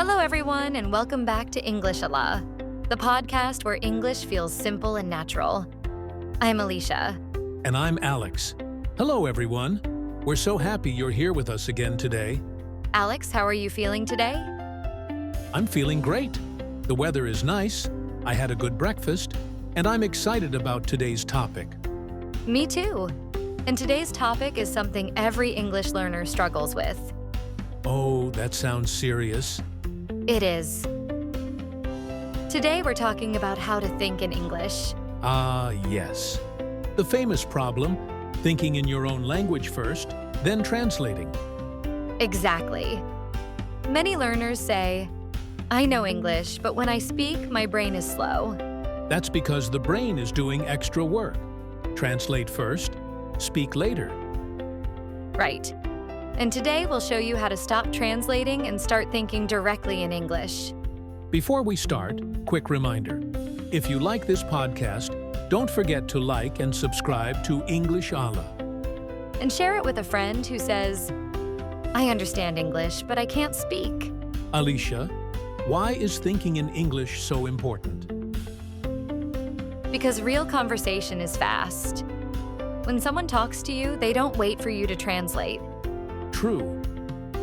Hello, everyone, and welcome back to Englishala, the podcast where English feels simple and natural. I'm Alicia. And I'm Alex. Hello, everyone. We're so happy you're here with us again today. Alex, how are you feeling today? I'm feeling great. The weather is nice, I had a good breakfast, and I'm excited about today's topic. Me too. And today's topic is something every English learner struggles with. Oh, that sounds serious. It is. Today we're talking about how to think in English. Ah, yes. The famous problem, thinking in your own language first, then translating. Exactly. Many learners say, I know English, but when I speak, my brain is slow. That's because the brain is doing extra work. Translate first, speak later. Right. And today we'll show you how to stop translating and start thinking directly in English. Before we start, quick reminder. If you like this podcast, don't forget to like and subscribe to Englishala. And share it with a friend who says, I understand English, but I can't speak. Alicia, why is thinking in English so important? Because real conversation is fast. When someone talks to you, they don't wait for you to translate. True.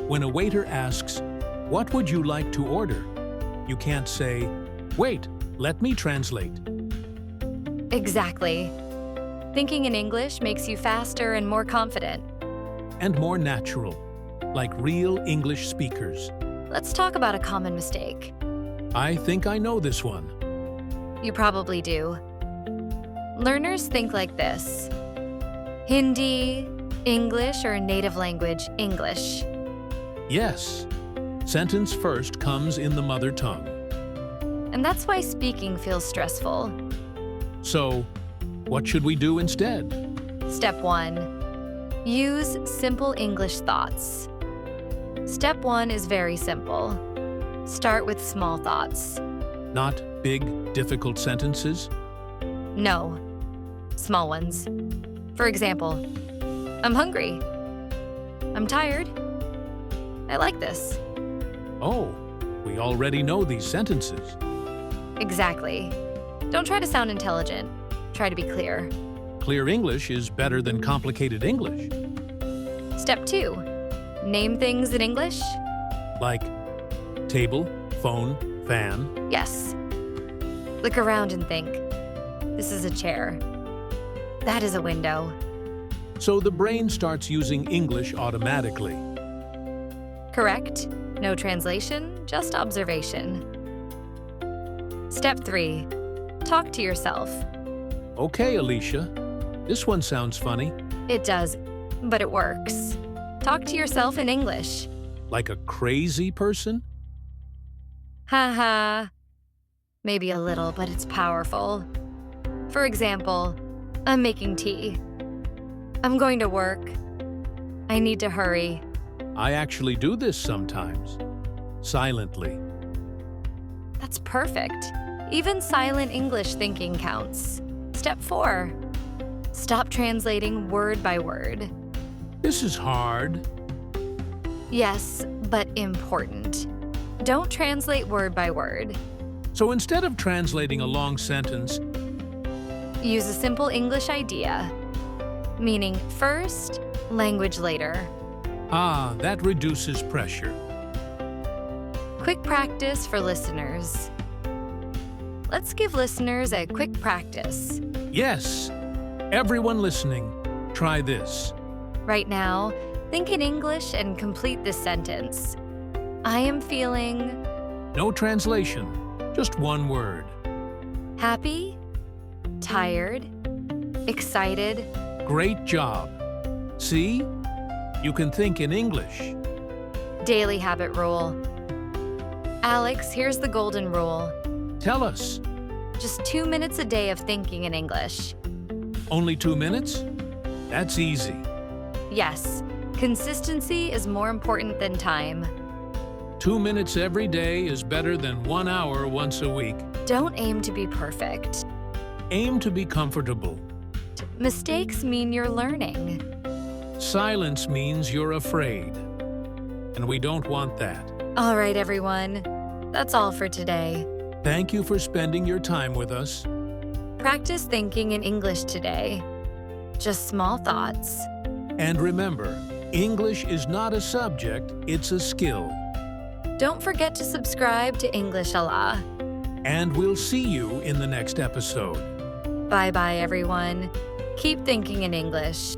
When a waiter asks, "What would you like to order?" you can't say, "Wait, let me translate." Exactly. Thinking in English makes you faster and more confident. And more natural, like real English speakers. Let's talk about a common mistake. I think I know this one. You probably do. Learners think like this: Hindi, English, or native language English. Yes. Sentence first comes in the mother tongue. And that's why speaking feels stressful. So, what should we do instead? Step 1. Use simple English thoughts. Step 1 is very simple. Start with small thoughts. Not big, difficult sentences? No, small ones. For example, I'm hungry. I'm tired. I like this. Oh, we already know these sentences. Exactly. Don't try to sound intelligent. Try to be clear. Clear English is better than complicated English. Step 2. Name things in English. Like table, phone, fan. Yes. Look around and think. This is a chair. That is a window. So the brain starts using English automatically. Correct. No translation, just observation. Step 3. Talk to yourself. Okay, Alicia. This one sounds funny. It does, but it works. Talk to yourself in English. Like a crazy person? Haha. Maybe a little, but it's powerful. For example, I'm making tea. I'm going to work. I need to hurry. I actually do this sometimes. Silently. That's perfect. Even silent English thinking counts. Step 4. Stop translating word by word. This is hard. Yes, but important. Don't translate word by word. So instead of translating a long sentence, Use a simple English idea. Meaning first, language later. that reduces pressure. Quick practice for listeners. Let's give listeners a quick practice. Yes. Everyone listening, try this. Right now, think in English and complete this sentence. I am feeling No translation, just one word. happy, tired, excited. Great job. See? You can think in English. Daily habit rule. Alex, here's the golden rule. Tell us. Just 2 minutes a day of thinking in English. Only 2 minutes? That's easy. Yes, consistency is more important than time. 2 minutes every day is better than 1 hour once a week. Don't aim to be perfect. Aim to be comfortable. Mistakes mean you're learning. Silence means you're afraid. And we don't want that. All right, everyone. That's all for today. Thank you for spending your time with us. Practice thinking in English today. Just small thoughts. And remember, English is not a subject, it's a skill. Don't forget to subscribe to English Allah. And we'll see you in the next episode. Bye-bye, everyone. Keep thinking in English.